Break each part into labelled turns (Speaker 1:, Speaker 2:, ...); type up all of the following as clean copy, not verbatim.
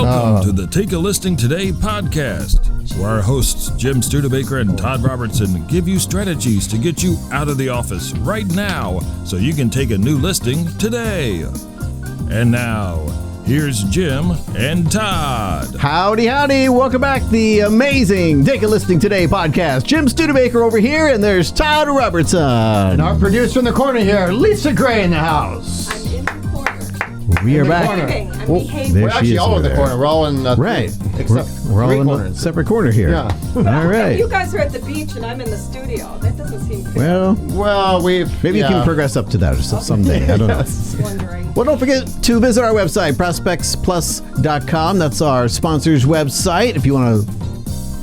Speaker 1: Welcome to the Take a Listing Today podcast, where our hosts Jim Studebaker and Todd Robertson give you strategies to get you out of the office right now so you can take a new listing today. And now, here's Jim and Todd.
Speaker 2: Howdy, howdy. Welcome back. The amazing Take a Listing Today podcast. Jim Studebaker over here, and there's Todd Robertson.
Speaker 3: And our producer in the corner here, Lisa Gray in the house.
Speaker 4: I'm in the corner.
Speaker 2: We are back.
Speaker 4: I'm behaving.
Speaker 2: There
Speaker 3: We're
Speaker 2: she
Speaker 3: actually
Speaker 2: is
Speaker 3: all
Speaker 2: over
Speaker 3: in the
Speaker 2: there.
Speaker 3: corner. We're all in
Speaker 2: Right.
Speaker 3: except
Speaker 2: We're all
Speaker 3: three
Speaker 2: in a
Speaker 3: corners.
Speaker 2: separate corner here.
Speaker 3: Yeah.
Speaker 2: All right.
Speaker 4: You guys are at the beach and I'm in the studio. That doesn't seem fair.
Speaker 2: Well,
Speaker 3: Well,
Speaker 2: maybe you can progress up to that someday. I don't know.
Speaker 4: Just wondering.
Speaker 2: Well, don't forget to visit our website, ProspectsPLUS.com. That's our sponsor's website. If you want to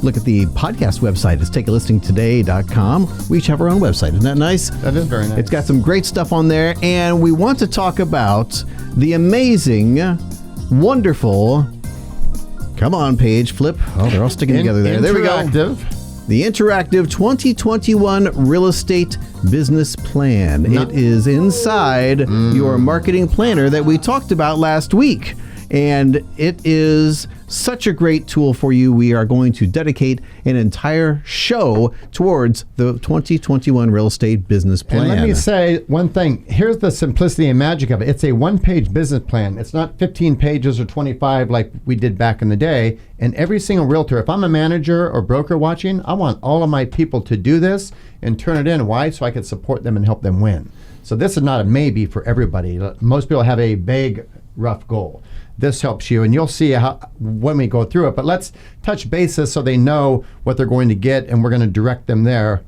Speaker 2: look at the podcast website, it's TakeAListingToday.com. We each have our own website. Isn't that nice?
Speaker 3: That is very nice.
Speaker 2: It's got some great stuff on there, and we want to talk about the amazing, wonderful, come on, page flip. Oh, they're all sticking together there. There we go.
Speaker 3: Interactive.
Speaker 2: The Interactive 2021 Real Estate Business Plan. It is inside your marketing planner that we talked about last week. And it is such a great tool for you. We are going to dedicate an entire show towards the 2021 Real Estate Business Plan.
Speaker 3: And let me say one thing. Here's the simplicity and magic of it. It's a one-page business plan. It's not 15 pages or 25 like we did back in the day. And every single realtor, if I'm a manager or broker watching, I want all of my people to do this and turn it in. Why? So I can support them and help them win. So this is not a maybe for everybody. Most people have a vague, rough goal. This helps you, and you'll see how when we go through it. But let's touch bases so they know what they're going to get, and we're going to direct them there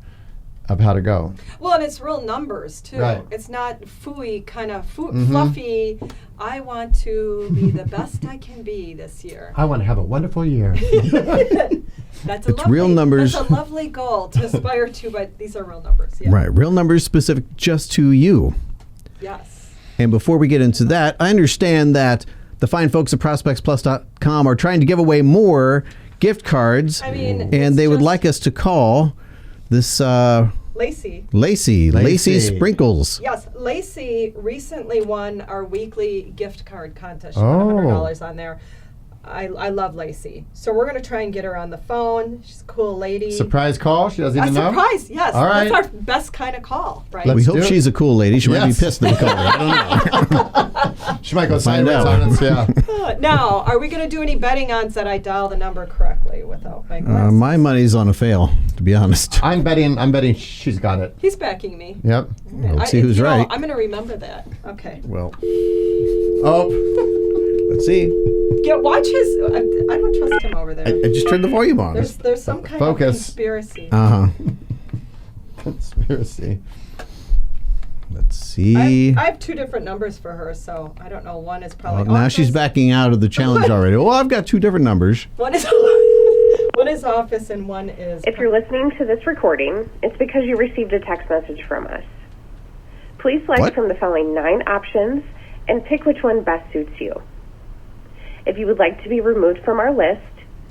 Speaker 3: of how to go.
Speaker 4: Well, and it's real numbers, too.
Speaker 3: Right.
Speaker 4: It's not fooey, kind of fluffy. I want to be the best I can be this year.
Speaker 3: I want to have a wonderful year.
Speaker 4: That's
Speaker 2: It's real numbers.
Speaker 4: That's a lovely goal to aspire to, but these are real numbers. Yeah.
Speaker 2: Right, real numbers specific just to you.
Speaker 4: Yes.
Speaker 2: And before we get into that, I understand that the fine folks at ProspectsPLUS.com are trying to give away more gift cards.
Speaker 4: I mean,
Speaker 2: and they would
Speaker 4: just
Speaker 2: like us to call this Lacey Sprinkles.
Speaker 4: Yes, Lacey recently won our weekly gift card contest. She
Speaker 3: Oh.
Speaker 4: won $100 on there. I love Lacey. So we're going to try and get her on the phone. She's a cool lady.
Speaker 3: Surprise call? She doesn't
Speaker 4: A
Speaker 3: even know?
Speaker 4: surprise, yes.
Speaker 3: All right.
Speaker 4: That's our best kind of call, right?
Speaker 3: Let's
Speaker 2: We hope
Speaker 3: do it.
Speaker 2: she's a cool lady. She might be
Speaker 3: Yes.
Speaker 2: pissed that we called her. I don't know.
Speaker 3: She might go
Speaker 2: Find
Speaker 3: sideways
Speaker 2: out.
Speaker 3: on us, yeah.
Speaker 4: Now, are we going to do any betting odds that I dial the number correctly without my glasses?
Speaker 2: My money's on a fail, to be honest.
Speaker 3: I'm betting she's got it.
Speaker 4: He's backing me.
Speaker 3: Yep.
Speaker 2: Let's see who's right.
Speaker 4: I'm going to remember that. Okay.
Speaker 2: Well,
Speaker 3: Oh,
Speaker 2: let's see.
Speaker 4: Watch his. I don't trust him over there.
Speaker 2: I just turned the volume on.
Speaker 4: There's some kind
Speaker 3: Focus.
Speaker 4: of conspiracy.
Speaker 2: Uh-huh.
Speaker 3: conspiracy.
Speaker 2: Let's see.
Speaker 4: I have two different numbers for her, so I don't know. One is probably
Speaker 2: Well, now she's
Speaker 4: office.
Speaker 2: backing out of the challenge already. Well, I've got two different numbers.
Speaker 4: One is office and one is.
Speaker 5: If you're listening to this recording, it's because you received a text message from us. Please select
Speaker 2: What?
Speaker 5: from the following 9 options and pick which one best suits you. If you would like to be removed from our list,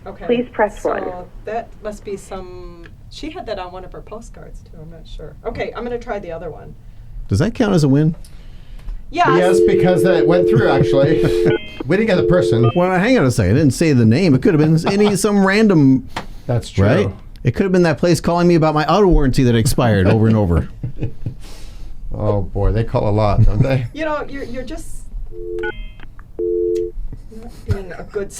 Speaker 4: Okay.
Speaker 5: please press
Speaker 4: so
Speaker 5: 1.
Speaker 4: That must be some. She had that on one of her postcards too. I'm not sure. Okay, I'm going to try the other one.
Speaker 2: Does that count as a win?
Speaker 3: Yes, because that went through, actually. We didn't get the person.
Speaker 2: Well, hang on a second. I didn't say the name. It could have been some random,
Speaker 3: That's true.
Speaker 2: right? It could have been that place calling me about my auto warranty that expired over and over.
Speaker 3: Oh, boy. They call a lot, don't they?
Speaker 4: You know, you're just not being a good.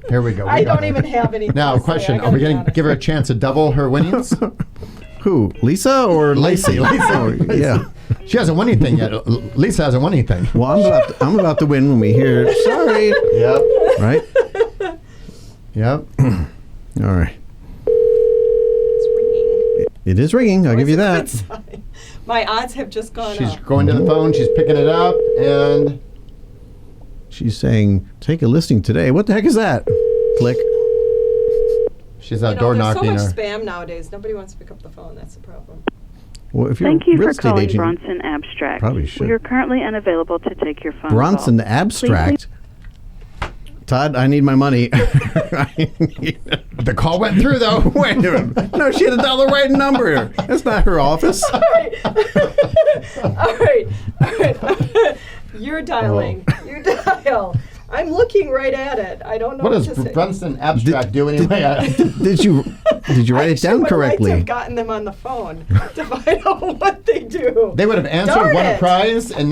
Speaker 3: Here we go. We
Speaker 4: I
Speaker 3: got
Speaker 4: don't
Speaker 3: it.
Speaker 4: even have anything.
Speaker 3: Now,
Speaker 4: to say.
Speaker 3: question.
Speaker 4: I
Speaker 3: Are
Speaker 4: gotta
Speaker 3: we
Speaker 4: be
Speaker 3: going to
Speaker 4: honest.
Speaker 3: give her a chance to double her winnings?
Speaker 2: Who? Lisa or Lacey? Oh, yeah.
Speaker 3: She hasn't won anything yet. Lisa hasn't won anything.
Speaker 2: Well, I'm about to win when we hear sorry.
Speaker 3: Yep.
Speaker 2: Right?
Speaker 3: Yep.
Speaker 2: All right.
Speaker 4: It's ringing.
Speaker 2: It is ringing. I'll give you that.
Speaker 4: It's a good sign. My odds have just gone
Speaker 3: She's
Speaker 4: up.
Speaker 3: going to the phone. She's picking it up. And
Speaker 2: She's saying, take a listing today. What the heck is that? Click.
Speaker 3: she's out door
Speaker 4: there's
Speaker 3: knocking
Speaker 4: so
Speaker 3: her.
Speaker 4: much spam nowadays. Nobody wants to pick up the phone. That's the problem.
Speaker 2: Well, if you're
Speaker 6: Thank
Speaker 2: a
Speaker 6: you
Speaker 2: real
Speaker 6: for
Speaker 2: estate
Speaker 6: calling
Speaker 2: agent,
Speaker 6: Bronson Abstract.
Speaker 2: probably should.
Speaker 6: We are currently unavailable to take your phone
Speaker 2: Bronson
Speaker 6: call.
Speaker 2: Abstract. Todd, I need my money.
Speaker 3: The call went through, though.
Speaker 2: Wait a minute. No, she had to dial the right number. That's not her office.
Speaker 4: All right. All right. You're dialing. You dial. I'm looking right at it. I don't know
Speaker 3: What does
Speaker 4: to say.
Speaker 3: Brunson Abstract do anyway?
Speaker 2: Did you write it down
Speaker 4: I
Speaker 2: correctly?
Speaker 4: would have gotten them on the phone to find out what they do.
Speaker 3: They would have answered,
Speaker 4: Darn
Speaker 3: won a
Speaker 4: it.
Speaker 3: prize, and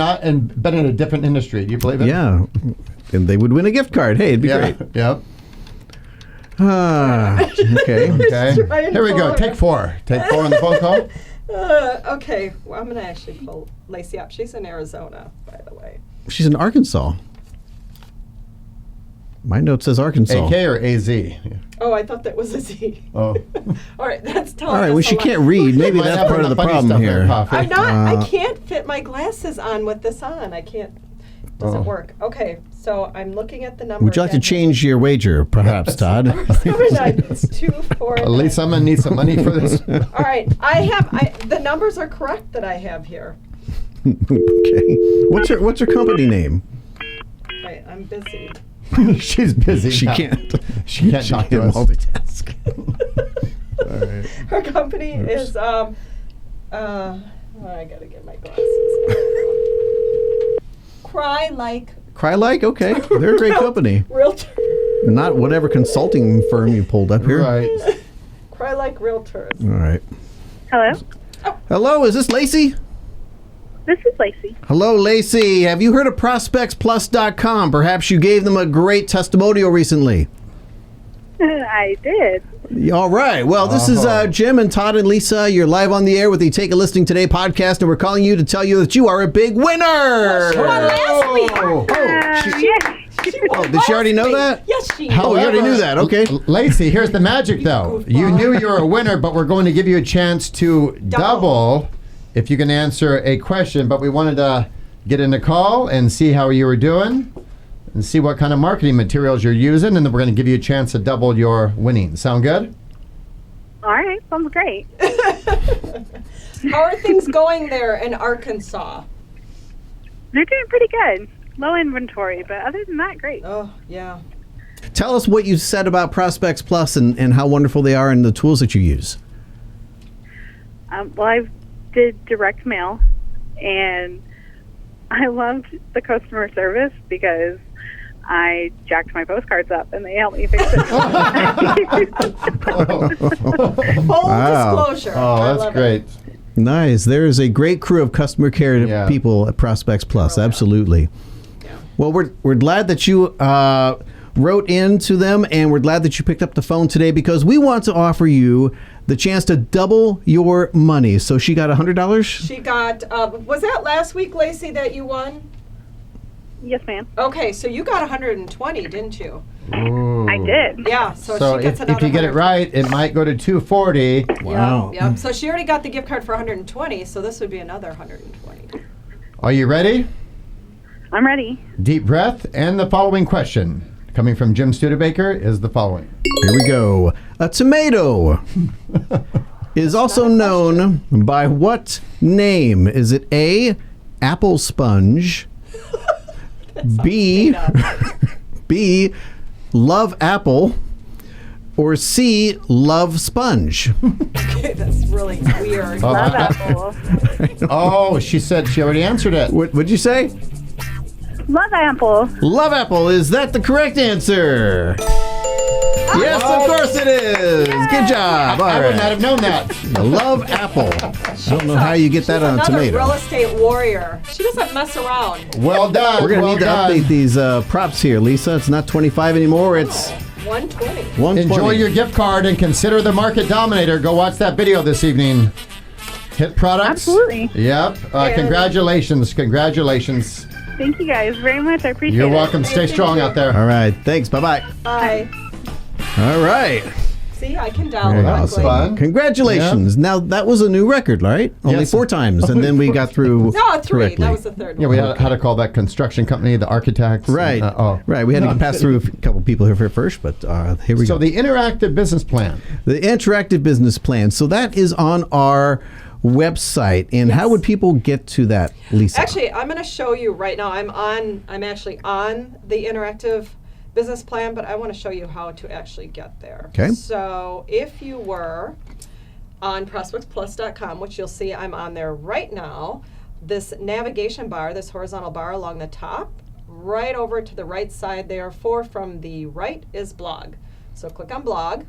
Speaker 3: been in a different industry. Do you believe it?
Speaker 2: Yeah, and they would win a gift card. Hey, it'd be great.
Speaker 3: Yep.
Speaker 2: Okay.
Speaker 3: Okay.
Speaker 4: Trying
Speaker 3: Here we
Speaker 4: to
Speaker 3: go.
Speaker 4: pull
Speaker 3: Take
Speaker 4: her.
Speaker 3: 4. Take 4 on the phone call.
Speaker 4: Okay, well, I'm going to actually pull Lacey up. She's in Arizona, by the way.
Speaker 2: She's in Arkansas. My note says Arkansas.
Speaker 3: AK or AZ?
Speaker 4: Oh, I thought that was a Z.
Speaker 3: Oh.
Speaker 4: All right, that's telling
Speaker 2: All right,
Speaker 4: us
Speaker 2: well,
Speaker 4: a
Speaker 2: she
Speaker 4: lot.
Speaker 2: can't read. Maybe
Speaker 3: Might
Speaker 2: that's
Speaker 3: have
Speaker 2: part of the
Speaker 3: funny
Speaker 2: problem
Speaker 3: stuff in
Speaker 2: here.
Speaker 3: coffee.
Speaker 4: I'm not, I can't fit my glasses on with this on. I can't, doesn't work. Okay, so I'm looking at the number.
Speaker 2: Would you like to
Speaker 4: again.
Speaker 2: change your wager, perhaps, Todd?
Speaker 4: 7-9, it's 249.
Speaker 3: At least I'm gonna need some money for this.
Speaker 4: All right, the numbers are correct that I have here.
Speaker 2: Okay. What's her company name?
Speaker 4: Right, I'm busy.
Speaker 3: She's busy.
Speaker 2: She
Speaker 3: now.
Speaker 2: can't.
Speaker 3: She can't talk to us.
Speaker 2: multitask.
Speaker 4: Her company is I gotta get my glasses. Cry Like
Speaker 2: Cry Like? Okay. They're a great company.
Speaker 4: Realtor.
Speaker 2: Not whatever consulting firm you pulled up here.
Speaker 3: Right.
Speaker 4: Cry Like Realtors.
Speaker 2: All right.
Speaker 6: Hello,
Speaker 2: Hello, is this Lacey?
Speaker 6: this is Lacey.
Speaker 2: Hello, Lacey. Have you heard of ProspectsPLUS.com? Perhaps you gave them a great testimonial recently.
Speaker 6: I did.
Speaker 2: All right. Well, this is Jim and Todd and Lisa. You're live on the air with the Take a Listing Today podcast, and we're calling you to tell you that you are a big winner.
Speaker 4: She won last week.
Speaker 2: Oh, did she already know that?
Speaker 4: Yes, she
Speaker 2: Oh, you already knew that. Okay.
Speaker 3: Lacey, here's the magic though. You knew you were a winner, but we're going to give you a chance to double if you can answer a question. But we wanted to get in a call and see how you were doing and see what kind of marketing materials you're using, and then we're going to give you a chance to double your winnings. Sound good?
Speaker 6: All right, sounds great.
Speaker 4: How are things going there in Arkansas?
Speaker 6: They're doing pretty good. Low inventory, but other than that, great.
Speaker 4: Oh, yeah.
Speaker 2: Tell us what you said about Prospects Plus and how wonderful they are and the tools that you use.
Speaker 6: Well, I did direct mail, and I loved the customer service because I jacked my postcards up, and they helped me fix it.
Speaker 4: Full disclosure.
Speaker 3: Oh,
Speaker 4: I
Speaker 3: that's
Speaker 4: love
Speaker 3: great.
Speaker 2: Nice. There is a great crew of customer care people at Prospects Plus. Absolutely. Well, we're glad that you wrote in to them, and we're glad that you picked up the phone today because we want to offer you the chance to double your money. So she got $100?
Speaker 4: She got, was that last week, Lacey, that you won?
Speaker 6: Yes, ma'am.
Speaker 4: Okay, so you got 120, didn't you?
Speaker 3: Ooh.
Speaker 6: I did.
Speaker 4: Yeah, so she gets
Speaker 3: if
Speaker 4: another
Speaker 3: you get it
Speaker 4: 100.
Speaker 3: right, it might go to 240.
Speaker 2: Wow.
Speaker 4: Yep. So she already got the gift card for 120, so this would be another 120.
Speaker 3: Are you ready?
Speaker 6: I'm ready.
Speaker 3: Deep breath, and the following question coming from Jim Studebaker is the following.
Speaker 2: Here we go. A tomato is also known by what name? Is it A, apple sponge, B, love apple, or C, love sponge?
Speaker 4: Okay, that's really weird.
Speaker 6: Love apple.
Speaker 3: Oh, she said she already answered it.
Speaker 2: What'd you say?
Speaker 6: Love apple.
Speaker 2: Love apple. Is that the correct answer? Yes, of course it is. Good job. All
Speaker 3: I would
Speaker 2: right.
Speaker 3: not have known that.
Speaker 2: Love apple. I don't know how you get that on a
Speaker 4: Another
Speaker 2: tomato.
Speaker 4: real estate warrior. She doesn't mess around.
Speaker 3: Well done.
Speaker 2: We're going to
Speaker 3: well
Speaker 2: need to
Speaker 3: done.
Speaker 2: update these props here, Lisa. It's not 25 anymore. It's
Speaker 4: 120.
Speaker 2: 120.
Speaker 3: Enjoy your gift card and consider the market dominator. Go watch that video this evening. Hit products.
Speaker 6: Absolutely.
Speaker 3: Yep. Congratulations. Congratulations.
Speaker 6: Thank you guys very much. I appreciate
Speaker 3: You're
Speaker 6: it.
Speaker 3: welcome. Stay strong out there.
Speaker 2: All right. Thanks. Bye-bye.
Speaker 4: Bye.
Speaker 2: All right.
Speaker 4: See, I can
Speaker 2: Very
Speaker 4: download
Speaker 2: awesome.
Speaker 4: quickly.
Speaker 3: Fun.
Speaker 2: Congratulations. Now, that was a new record, right? Only
Speaker 3: Yes.
Speaker 2: 4 times, and then we got through
Speaker 4: No, 3.
Speaker 2: correctly.
Speaker 4: That was the third
Speaker 3: Yeah,
Speaker 4: one.
Speaker 3: we had to call that construction company, the architects.
Speaker 2: Right. Right. We had to pass through a couple people here first, but here we
Speaker 3: So
Speaker 2: go.
Speaker 3: the interactive business plan.
Speaker 2: The interactive business plan. So that is on our website. And how would people get to that, Lisa?
Speaker 4: Actually, I'm going to show you right now. I'm actually on the interactive business plan, but I want to show you how to actually get there.
Speaker 2: Okay.
Speaker 4: So if you were on ProspectsPLUS.com, which you'll see I'm on there right now, this navigation bar, this horizontal bar along the top right over to the right side there. 4 from the right is blog. So click on blog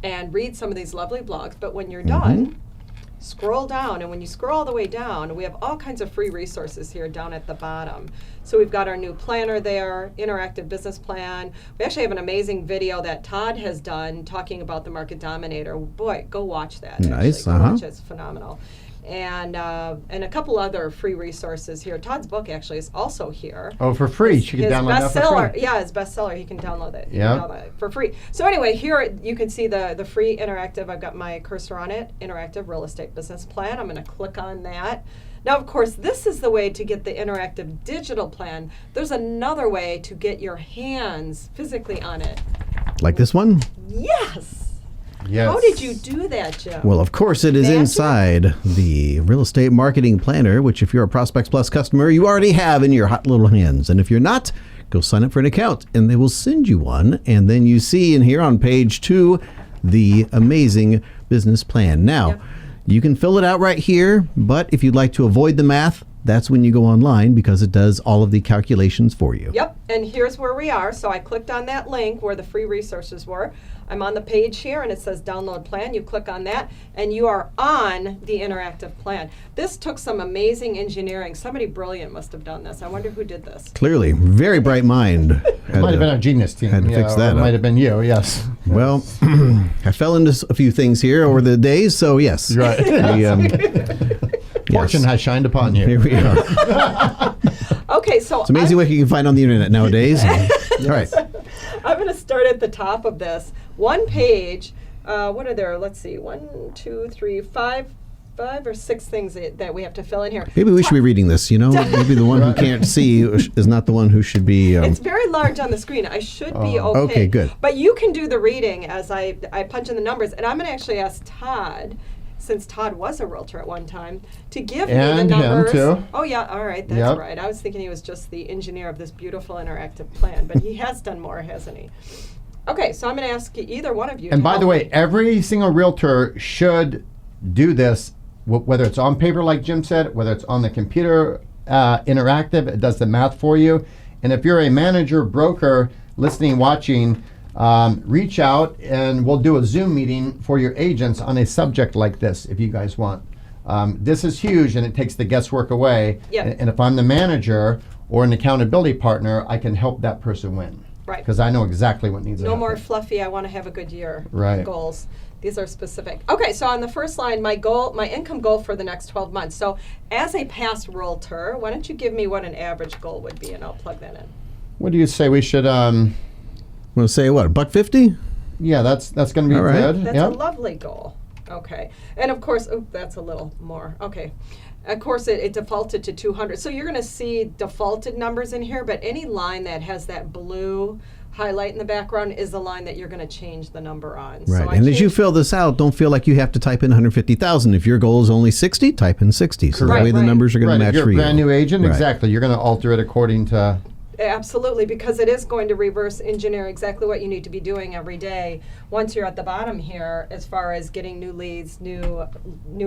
Speaker 4: and read some of these lovely blogs. But when you're done, scroll down, and when you scroll all the way down, we have all kinds of free resources here down at the bottom. So we've got our new planner there, interactive business plan. We actually have an amazing video that Todd has done talking about the market dominator. Boy, go watch that.
Speaker 2: Nice,
Speaker 4: Go watch it. It's phenomenal. And a couple other free resources here. Todd's book actually is also here.
Speaker 3: Oh, for free. You can download that for free.
Speaker 4: Yeah, his bestseller. He can download it. You
Speaker 3: Yeah.
Speaker 4: can download it for free. So anyway, here you can see the free interactive. I've got my cursor on it. Interactive real estate business plan. I'm going to click on that. Now, of course, this is the way to get the interactive digital plan. There's another way to get your hands physically on it.
Speaker 2: Like this one?
Speaker 4: Yes.
Speaker 3: Yes.
Speaker 4: How did you do that, Jim?
Speaker 2: Well, of course, it is
Speaker 4: Magic?
Speaker 2: inside the Real Estate Marketing Planner, which if you're a Prospects Plus customer, you already have in your hot little hands. And if you're not, go sign up for an account, and they will send you one. And then you see in here on page 2 the amazing business plan. Now, you can fill it out right here, but if you'd like to avoid the math, that's when you go online because it does all of the calculations for you.
Speaker 4: Yep, and here's where we are. So I clicked on that link where the free resources were. I'm on the page here and it says download plan. You click on that and you are on the interactive plan. This took some amazing engineering. Somebody brilliant must have done this. I wonder who did this.
Speaker 2: Clearly, very bright mind.
Speaker 3: It might have been our genius team.
Speaker 2: had to fix that
Speaker 3: It
Speaker 2: up.
Speaker 3: might have been you, yes.
Speaker 2: Well, I fell into a few things here over the days, so yes.
Speaker 3: Right. Fortune has shined upon you.
Speaker 2: Here we are.
Speaker 4: Okay, so
Speaker 2: It's amazing what you can find on the internet nowadays. All right.
Speaker 4: I'm going to start at the top of this. One page, what are there? Let's see, 1, 2, 3, 5 or 6 things that we have to fill in here.
Speaker 2: Maybe we should be reading this, you know? Maybe the one who can't see is not the one who should be...
Speaker 4: It's very large on the screen. I should be okay.
Speaker 2: Okay, good.
Speaker 4: But you can do the reading as I punch in the numbers. And I'm going to actually ask Todd, since Todd was a realtor at one time, to give me the
Speaker 3: And
Speaker 4: numbers.
Speaker 3: him, too.
Speaker 4: Oh, yeah, all right, that's
Speaker 3: Yep.
Speaker 4: right. I was thinking he was just the engineer of this beautiful interactive plan, but he has done more, hasn't he? Okay, so I'm going to ask either one of you.
Speaker 3: And
Speaker 4: to
Speaker 3: by the
Speaker 4: help
Speaker 3: way,
Speaker 4: me.
Speaker 3: every single realtor should do this, whether it's on paper, like Jim said, whether it's on the computer, interactive, it does the math for you. And if you're a manager, broker, listening, watching, reach out and we'll do a Zoom meeting for your agents on a subject like this if you guys want. This is huge and it takes the guesswork away.
Speaker 4: Yeah.
Speaker 3: And if I'm the manager or an accountability partner, I can help that person win.
Speaker 4: Right.
Speaker 3: Because I know exactly what needs to
Speaker 4: No
Speaker 3: happen.
Speaker 4: more fluffy, I want to have a good year
Speaker 3: Right.
Speaker 4: goals. These are specific. Okay, so on the first line, my income goal for the next 12 months. So as a past realtor, why don't you give me what an average goal would be, and I'll plug that in.
Speaker 3: What do you say we should,
Speaker 2: Want to say what, $150?
Speaker 3: yeah, that's going to be
Speaker 2: All right.
Speaker 3: good.
Speaker 4: That's
Speaker 3: Yep.
Speaker 4: a lovely goal. Okay. And of course, that's a little more. Okay. Of course, it defaulted to 200. So you're going to see defaulted numbers in here, but any line that has that blue highlight in the background is the line that you're going to change the number on.
Speaker 2: Right.
Speaker 4: So I
Speaker 2: And as you
Speaker 4: changed-
Speaker 2: fill this out, don't feel like you have to type in 150,000. If your goal is only 60, type in 60. So that
Speaker 4: Correct.
Speaker 2: way the
Speaker 4: Right.
Speaker 2: numbers are going
Speaker 3: Right,
Speaker 2: to
Speaker 3: if
Speaker 2: match
Speaker 3: you're
Speaker 2: for
Speaker 3: a
Speaker 2: you.
Speaker 3: brand new agent,
Speaker 2: Right.
Speaker 3: exactly. You're going to alter it according to...
Speaker 4: Absolutely, because it is going to reverse engineer exactly what you need to be doing every day once you're at the bottom here as far as getting new leads, new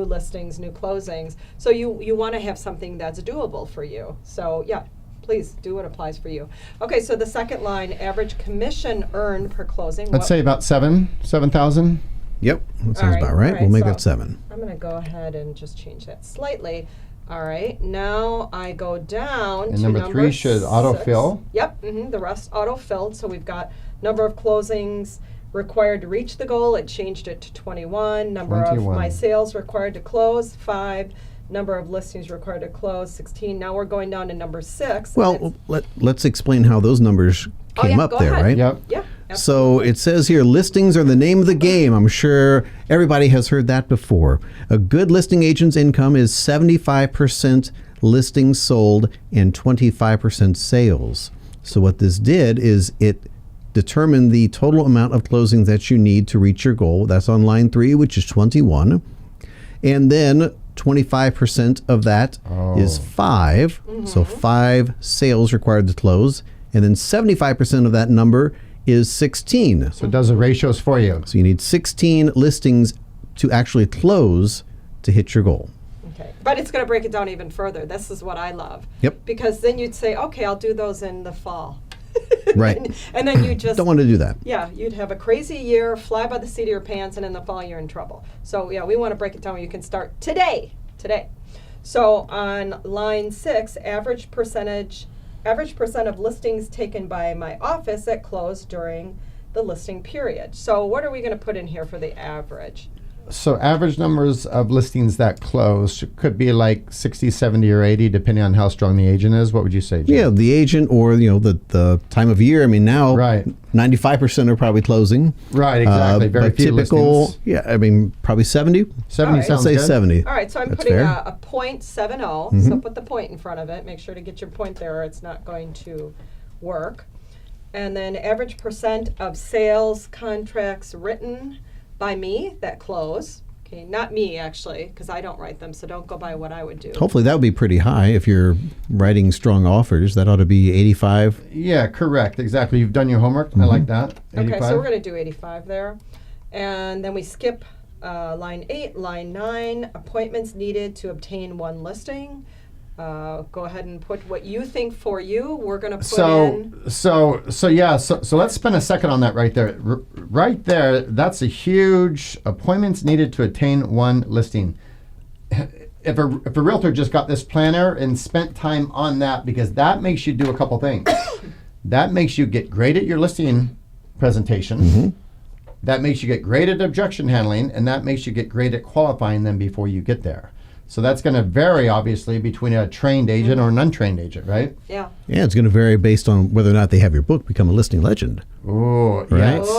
Speaker 4: listings, new closings. So you want to have something that's doable for you. So yeah, please do what applies for you. Okay, so the second line, average commission earned per closing.
Speaker 3: Let's say about 7,000.
Speaker 2: Yep. That
Speaker 4: All
Speaker 2: sounds
Speaker 4: right,
Speaker 2: about right.
Speaker 4: all right,
Speaker 2: We'll make
Speaker 4: so-
Speaker 2: that 7.
Speaker 4: I'm going to go ahead and just change that slightly. All right, now I go down
Speaker 3: And
Speaker 4: to
Speaker 3: number 3 should
Speaker 4: 6.
Speaker 3: autofill.
Speaker 4: Yep, the rest auto-filled. So we've got number of closings required to reach the goal. It changed it to 21. Number
Speaker 3: 21.
Speaker 4: of my sales required to close, 5. Number of listings required to close, 16. Now we're going down to number 6. and
Speaker 2: Well,
Speaker 4: it's-
Speaker 2: let's explain how those numbers
Speaker 4: Oh,
Speaker 2: came
Speaker 4: yeah,
Speaker 2: up
Speaker 4: go
Speaker 2: there,
Speaker 4: ahead.
Speaker 2: right?
Speaker 3: Yep.
Speaker 4: yeah.
Speaker 2: So it says here, listings are the name of the game. I'm sure everybody has heard that before. A good listing agent's income is 75% listings sold and 25% sales. So what this did is it determined the total amount of closings that you need to reach your goal. That's on line 3, which is 21. And then 25% of that is 5. So 5 sales required to close. And then 75% of that number is 16.
Speaker 3: So it does the ratios for you.
Speaker 2: So you need 16 listings to actually close to hit your goal.
Speaker 4: Okay, but it's going to break it down even further. This is what I love.
Speaker 2: Yep.
Speaker 4: Because then you'd say, okay, I'll do those in the fall.
Speaker 2: Right.
Speaker 4: And then you just
Speaker 2: Don't want to do that.
Speaker 4: Yeah, you'd have a crazy year, fly by the seat of your pants, and in the fall you're in trouble. So yeah, we want to break it down where you can start today. So on line 6, average percent of listings taken by my office that close during the listing period. So what are we going to put in here for the average?
Speaker 3: So average numbers of listings that close could be like 60, 70, or 80, depending on how strong the agent is. What would you say, Jim?
Speaker 2: Yeah, the agent or the time of year. I mean, now
Speaker 3: Right.
Speaker 2: 95% are probably closing.
Speaker 3: Right, exactly. Very
Speaker 2: but
Speaker 3: few
Speaker 2: typical,
Speaker 3: listings.
Speaker 2: yeah, I mean, probably 70.
Speaker 3: 70
Speaker 4: Alright.
Speaker 3: sounds
Speaker 2: I'll say
Speaker 3: good.
Speaker 2: 70.
Speaker 4: All right, so I'm
Speaker 2: That's
Speaker 4: putting
Speaker 2: fair.
Speaker 4: a .70, so put the point in front of it. Make sure to get your point there or it's not going to work. And then average percent of sales contracts written by me that close. Okay, not me actually, because I don't write them, so don't go by what I would do.
Speaker 2: Hopefully that would be pretty high if you're writing strong offers. That ought to be 85.
Speaker 3: Yeah, correct. Exactly. You've done your homework. I like that. 85.
Speaker 4: Okay, so we're going to do 85 there. And then we skip line 8, line 9, appointments needed to obtain one listing. Go ahead and put what you think for you. We're going to put in.
Speaker 3: So let's spend a second on that right there. Right there, that's a huge appointments needed to attain one listing. If a realtor just got this planner and spent time on that, because that makes you do a couple things. That makes you get great at your listing presentation. That makes you get great at objection handling, and that makes you get great at qualifying them before you get there. So that's going to vary, obviously, between a trained agent or an untrained agent, right?
Speaker 4: Yeah.
Speaker 2: Yeah, it's going to vary based on whether or not they have your book become a listing legend.
Speaker 3: Oh,
Speaker 2: Right.
Speaker 3: yes.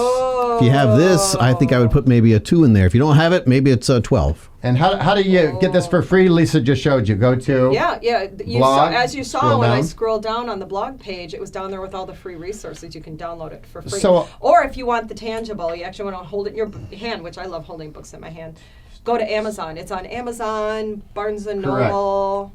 Speaker 2: If you have this, I think I would put maybe a 2 in there. If you don't have it, maybe it's a 12.
Speaker 3: And how do you get this for free? Lisa just showed you. Go to
Speaker 4: Yeah. You
Speaker 3: blog,
Speaker 4: saw, as you saw
Speaker 3: scroll
Speaker 4: when I
Speaker 3: down.
Speaker 4: scrolled down on the blog page, it was down there with all the free resources. You can download it for free.
Speaker 3: So-
Speaker 4: or if you want the tangible, you actually want to hold it in your hand, which I love holding books in my hand. Go to Amazon. It's on Amazon, Barnes and Noble,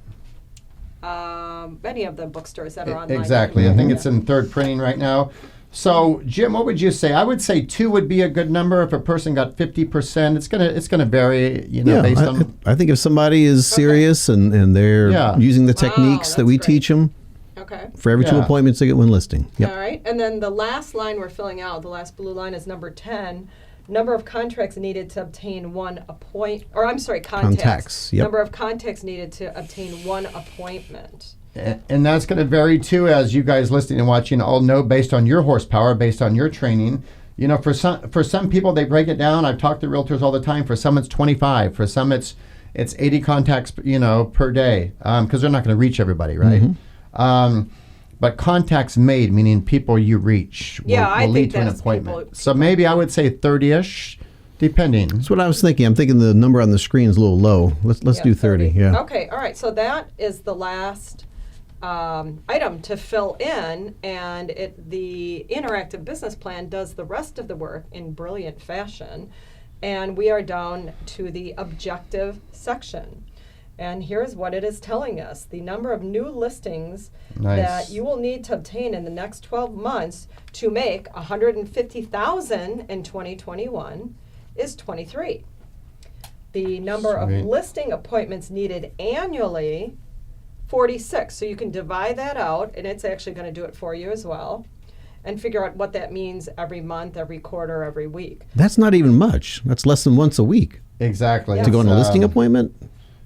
Speaker 4: many of the bookstores that are online.
Speaker 3: Exactly. I think it's in third printing right now. So, Jim, what would you say? I would say 2 would be a good number. If a person got 50%, it's gonna vary, based on.
Speaker 2: I think if somebody is serious and they're
Speaker 3: Yeah.
Speaker 2: using the techniques that
Speaker 4: that's
Speaker 2: we
Speaker 4: great.
Speaker 2: teach them,
Speaker 4: Okay.
Speaker 2: for every 2
Speaker 3: Yeah.
Speaker 2: appointments, they get 1 listing. Yep.
Speaker 4: All right. And then the last line we're filling out, the last blue line is number 10. Number of contracts needed to obtain contacts.
Speaker 2: Yep.
Speaker 4: Number of contacts needed to obtain 1 appointment.
Speaker 3: And that's going to vary too, as you guys listening and watching all know, based on your horsepower, based on your training. For some people, they break it down. I've talked to realtors all the time. For some, it's 25. For some, it's 80 contacts, per day, because they're not going to reach everybody, right? But contacts made, meaning people you reach, will lead to an appointment.
Speaker 4: people.
Speaker 3: So maybe I would say 30-ish, depending.
Speaker 2: That's what I was thinking. I'm thinking the number on the screen is a little low. Let's do 30. Yeah.
Speaker 4: Okay. All right. So that is the last item to fill in, and the interactive business plan does the rest of the work in brilliant fashion. And we are down to the objective section. And here's what it is telling us. The number of new listings
Speaker 3: Nice.
Speaker 4: that you will need to obtain in the next 12 months to make $150,000 in 2021 is 23. The number
Speaker 3: Sweet.
Speaker 4: of listing appointments needed annually, 46. So you can divide that out, and it's actually going to do it for you as well, and figure out what that means every month, every quarter, every week.
Speaker 2: That's not even much. That's less than once a week
Speaker 3: Exactly.
Speaker 2: to go on a listing
Speaker 3: Um,
Speaker 2: appointment.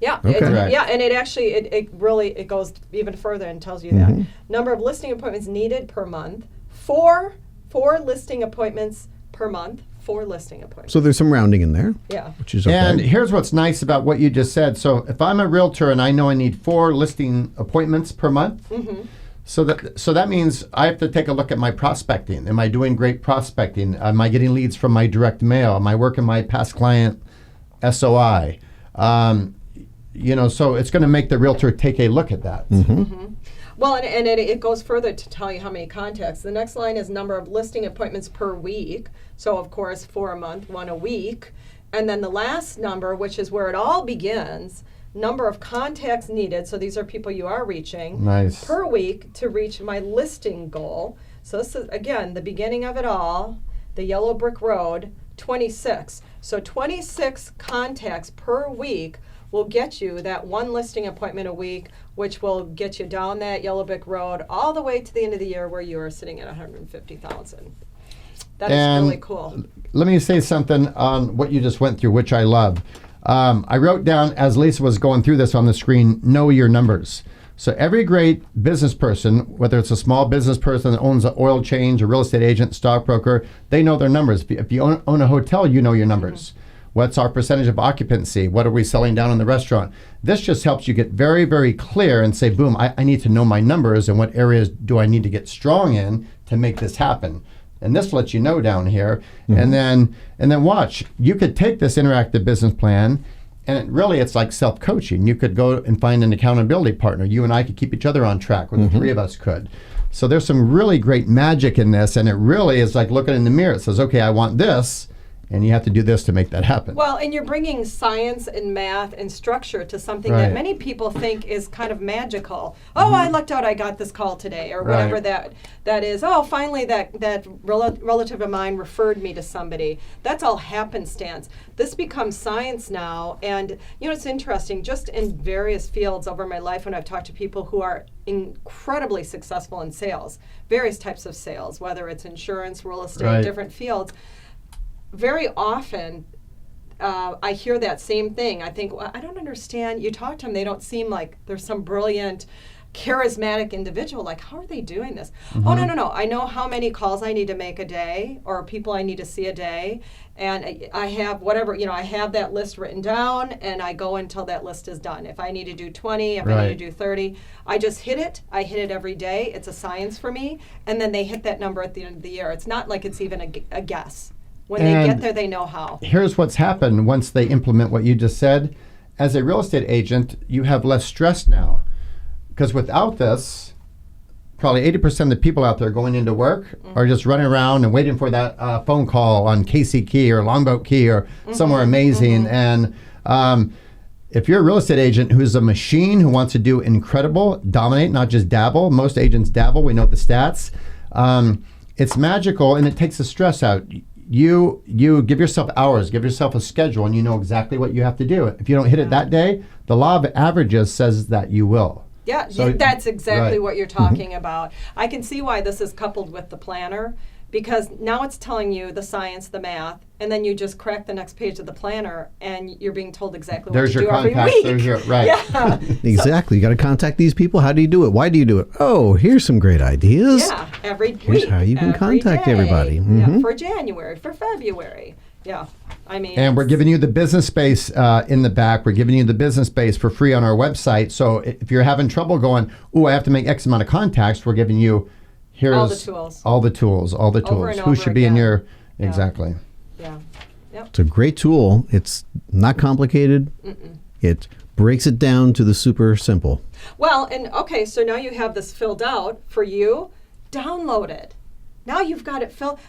Speaker 4: Yeah,
Speaker 2: Okay.
Speaker 3: Correct.
Speaker 4: yeah, and it actually it really goes even further and tells you that number of listing appointments needed per month, four listing appointments per month, 4 listing appointments.
Speaker 2: So there's some rounding in there,
Speaker 4: Yeah,
Speaker 2: which is okay.
Speaker 3: And here's what's nice about what you just said. So if I'm a realtor and I know I need 4 listing appointments per month, so that means I have to take a look at my prospecting. Am I doing great prospecting? Am I getting leads from my direct mail? Am I working my past client SOI? So it's going to make the realtor take a look at that.
Speaker 4: well, and it goes further to tell you how many contacts. The next line is number of listing appointments per week. So of course 4 a month, 1 a week, and then the last number, which is where it all begins, number of contacts needed. So these are people you are reaching.
Speaker 3: Nice.
Speaker 4: Per week to reach my listing goal. So this is, again, the beginning of it all, the yellow brick road, 26. So 26 contacts per week will get you that one listing appointment a week, which will get you down that yellow brick road all the way to the end of the year where you are sitting at $150,000. That is really cool.
Speaker 3: Let me say something on what you just went through, which I love. I wrote down, as Lisa was going through this on the screen, know your numbers. So every great business person, whether it's a small business person that owns an oil change, a real estate agent, stockbroker, they know their numbers. If you own a hotel, you know your numbers. What's our percentage of occupancy? What are we selling down in the restaurant? This just helps you get very, very clear and say, boom, I need to know my numbers and what areas do I need to get strong in to make this happen. And this lets you know down here. And then watch. You could take this interactive business plan, and it's like self-coaching. You could go and find an accountability partner. You and I could keep each other on track, or the three of us could. So there's some really great magic in this, and it really is like looking in the mirror. It says, okay, I want this, and you have to do this to make that happen.
Speaker 4: Well, and you're bringing science and math and structure to something that many people think is kind of magical. Oh, I lucked out, I got this call today, or whatever that is. Oh, finally that relative of mine referred me to somebody. That's all happenstance. This becomes science now, and it's interesting, just in various fields over my life when I've talked to people who are incredibly successful in sales, various types of sales, whether it's insurance, real estate, different fields. Very often, I hear that same thing. I think, well, I don't understand. You talk to them, they don't seem like they're some brilliant, charismatic individual. Like, how are they doing this? Oh, no. I know how many calls I need to make a day, or people I need to see a day, and I have whatever, I have that list written down, and I go until that list is done. If I need to do 20, if I need to do 30, I just hit it. I hit it every day. It's a science for me, and then they hit that number at the end of the year. It's not like it's even a guess. When they get there, they know how. Here's
Speaker 3: what's happened once they implement what you just said. As a real estate agent, you have less stress now. Because without this, probably 80% of the people out there going into work are just running around and waiting for that phone call on Casey Key or Longboat Key or somewhere amazing. And if you're a real estate agent who's a machine who wants to do incredible, dominate, not just dabble. Most agents dabble. We know the stats. It's magical, and it takes the stress out. You give yourself hours, give yourself a schedule, and you know exactly what you have to do. If you don't hit it that day, the law of averages says that you will.
Speaker 4: Yeah, so, that's exactly what you're talking about. I can see why this is coupled with the planner, because now it's telling you the science, the math, and then you just crack the next page of the planner, and you're being told exactly what to do every week.
Speaker 3: There's your
Speaker 2: Exactly. You got to contact these people. How do you do it? Why do you do it? Oh, here's some great ideas.
Speaker 4: Yeah, every week.
Speaker 2: Here's how you can contact everybody.
Speaker 4: Yeah, for January, for February. Yeah, I mean.
Speaker 3: And we're giving you the business space in the back. We're giving you the business space for free on our website. So if you're having trouble going, I have to make X amount of contacts, we're giving you
Speaker 4: all the tools.
Speaker 3: All the tools. Who should be in your exactly.
Speaker 4: Yeah. Yep.
Speaker 2: It's a great tool. It's not complicated. It breaks it down to the super simple.
Speaker 4: Well, and okay, so now you have this filled out for you. Download it. Now you've got it filled.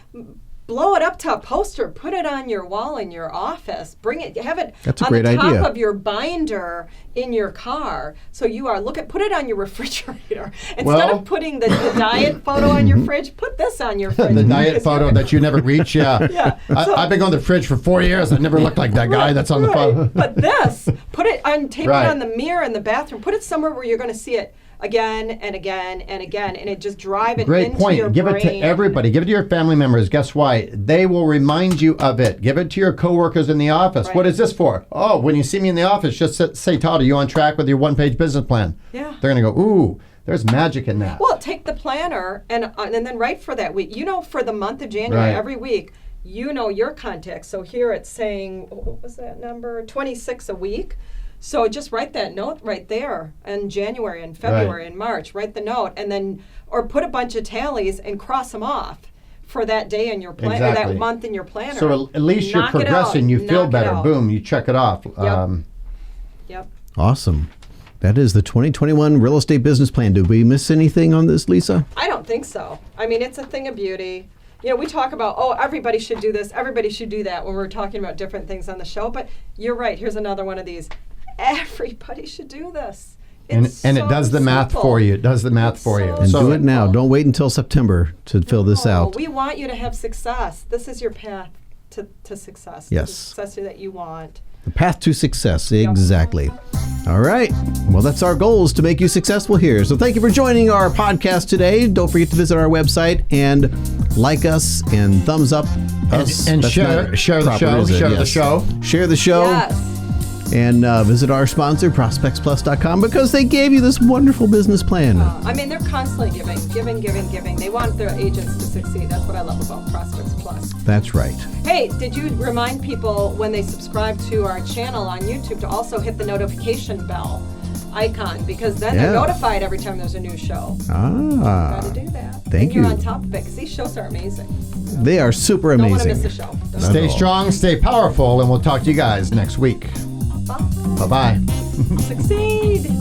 Speaker 4: Blow it up to a poster. Put it on your wall in your office. Bring it. Have it on the top of your binder in your car. So you are put it on your refrigerator instead of putting the diet photo on your fridge. Put this on your fridge.
Speaker 3: The diet photo that you never reach. Yeah. I've been going to the fridge for 4 years. I never looked like that guy that's on the photo.
Speaker 4: But this, put it on. Tape it on the mirror in the bathroom. Put it somewhere where you're going to see it again and again and again, and it just drive it into your brain.
Speaker 3: Great point. Give it to everybody. Give it to your family members. Guess why? They will remind you of it. Give it to your coworkers in the office. What is this for? Oh, when you see me in the office, just say, Todd, are you on track with your one-page business plan?
Speaker 4: Yeah.
Speaker 3: They're going to go, ooh, there's magic in that.
Speaker 4: Well, take the planner and then write for that week. For the month of January, every week, your contacts. So here it's saying, what was that number? 26 a week. So just write that note right there in January and February and March. Write the note, and then or put a bunch of tallies and cross them off for that day in your planner, or that month in your planner.
Speaker 3: So at least you're progressing. You feel better. Boom, you check it off.
Speaker 4: Yep.
Speaker 2: Awesome. That is the 2021 Real Estate Business Plan. Did we miss anything on this, Lisa?
Speaker 4: I don't think so. I mean, it's a thing of beauty. We talk about, everybody should do this, everybody should do that when we're talking about different things on the show. But you're right. Here's another one of these. Everybody should do this.
Speaker 3: And it does the math for you. It does the math for you.
Speaker 2: And do it now. Don't wait until September to fill this out.
Speaker 4: We want you to have success. This is your path to success.
Speaker 2: Yes.
Speaker 4: The success that you want.
Speaker 2: The path to success, exactly. All right. Well, that's our goal, is to make you successful here. So thank you for joining our podcast today. Don't forget to visit our website and like us and thumbs up us.
Speaker 3: And
Speaker 2: That's
Speaker 3: share
Speaker 2: not
Speaker 3: the show.
Speaker 2: proper, is it?
Speaker 3: Share the
Speaker 2: Yes.
Speaker 3: show.
Speaker 2: Share the show.
Speaker 4: Yes.
Speaker 2: And visit our sponsor, ProspectsPLUS.com, because they gave you this wonderful business plan.
Speaker 4: I mean, they're constantly giving. They want their agents to succeed. That's what I love about Prospects Plus.
Speaker 2: That's right.
Speaker 4: Hey, did you remind people when they subscribe to our channel on YouTube to also hit the notification bell icon? Because then they're notified every time there's a new show.
Speaker 2: Ah.
Speaker 4: Got to do that.
Speaker 2: Thank
Speaker 4: You're
Speaker 2: you.
Speaker 4: on top of it, because these shows are amazing.
Speaker 2: They are super
Speaker 4: Don't
Speaker 2: amazing.
Speaker 4: want to miss a show. Don't
Speaker 3: Stay
Speaker 2: all.
Speaker 3: strong, stay powerful, and we'll talk to you guys next week. Bye-bye.
Speaker 4: Succeed.